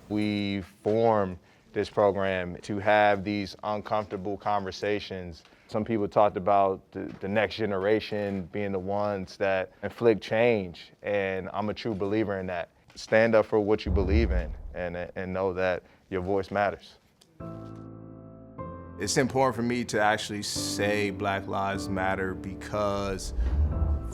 We formed this program to have these uncomfortable conversations. Some people talked about the next generation being the ones that inflict change, and I'm a true believer in that. Stand up for what you believe in and know that your voice matters. It's important for me to actually say Black Lives Matter because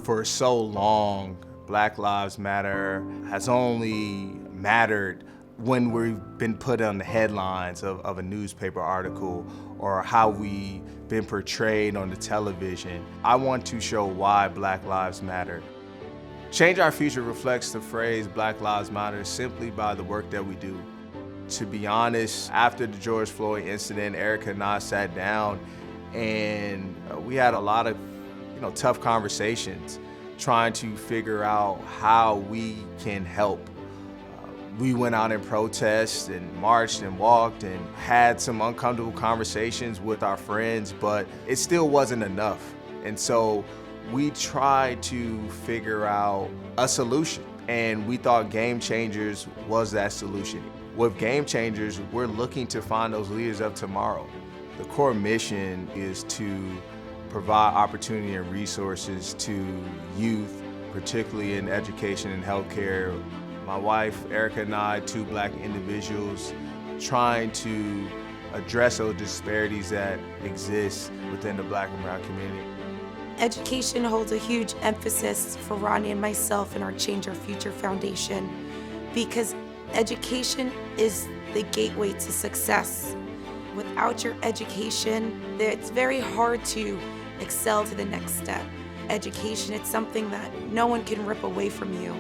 for so long, Black Lives Matter has only mattered when we've been put on the headlines of a newspaper article or how we've been portrayed on the television. I want to show why Black Lives Matter. Change Our Future reflects the phrase Black Lives Matter simply by the work that we do. To be honest, after the George Floyd incident, Erica and I sat down and we had a lot of tough conversations trying to figure out how we can help. We went out and protested and marched and walked and had some uncomfortable conversations with our friends, but it still wasn't enough. And so we tried to figure out a solution, and we thought Game Changers was that solution. With Game Changers, we're looking to find those leaders of tomorrow. The core mission is to provide opportunity and resources to youth, particularly in education and healthcare. My wife, Erica, and I, two Black individuals, trying to address those disparities that exist within the Black and brown community. Education holds a huge emphasis for Rodney and myself in our Change Our Future Foundation because education is the gateway to success. Without your education, it's very hard to excel to the next step. Education, it's something that no one can rip away from you.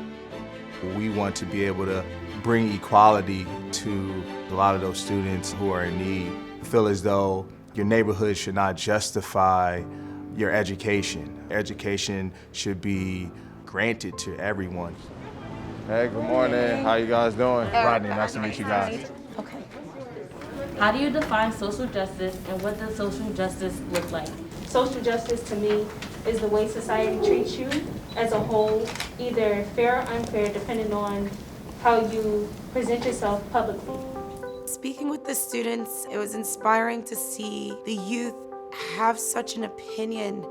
We want to be able to bring equality to a lot of those students who are in need. I feel as though your neighborhood should not justify your education. Education should be granted to everyone. Hey, good morning. How you guys doing? Rodney, nice to meet you guys. Okay. How do you define social justice and what does social justice look like? Social justice to me is the way society treats you as a whole, either fair or unfair, depending on how you present yourself publicly. Speaking with the students, it was inspiring to see the youth have such an opinion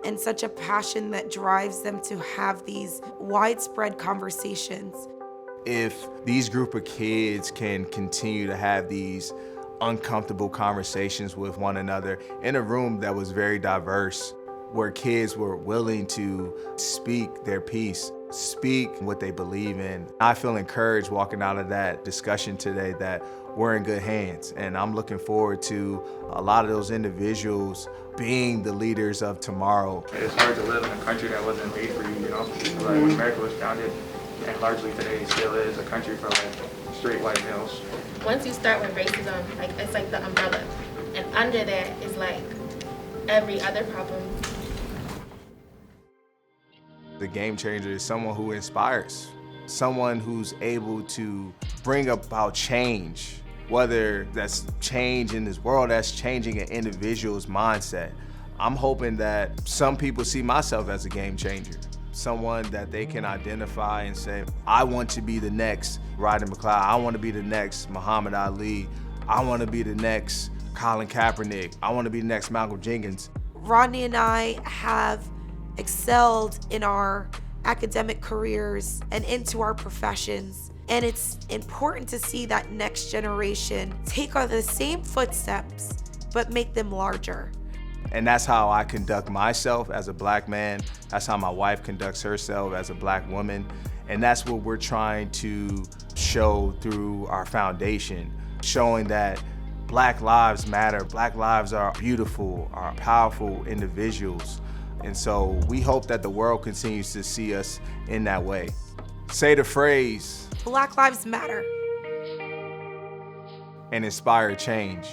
and such a passion that drives them to have these widespread conversations. If these group of kids can continue to have these uncomfortable conversations with one another in a room that was very diverse, where kids were willing to speak their piece, speak what they believe in. I feel encouraged walking out of that discussion today that we're in good hands, and I'm looking forward to a lot of those individuals being the leaders of tomorrow. It's hard to live in a country that wasn't made for you, Like when America was founded, and largely today still is a country for straight white males. Once you start with racism, it's like the umbrella, and under that is every other problem. The game changer is someone who inspires, someone who's able to bring about change, whether that's change in this world, that's changing an individual's mindset. I'm hoping that some people see myself as a game changer, someone that they can identify and say, I want to be the next Rodney McLeod, I want to be the next Muhammad Ali, I want to be the next Colin Kaepernick, I want to be the next Malcolm Jenkins. Rodney and I have excelled in our academic careers and into our professions. And it's important to see that next generation take on the same footsteps, but make them larger. And that's how I conduct myself as a Black man. That's how my wife conducts herself as a Black woman. And that's what we're trying to show through our foundation, showing that Black lives matter. Black lives are beautiful, are powerful individuals. And so we hope that the world continues to see us in that way. Say the phrase, Black Lives Matter. and inspire change.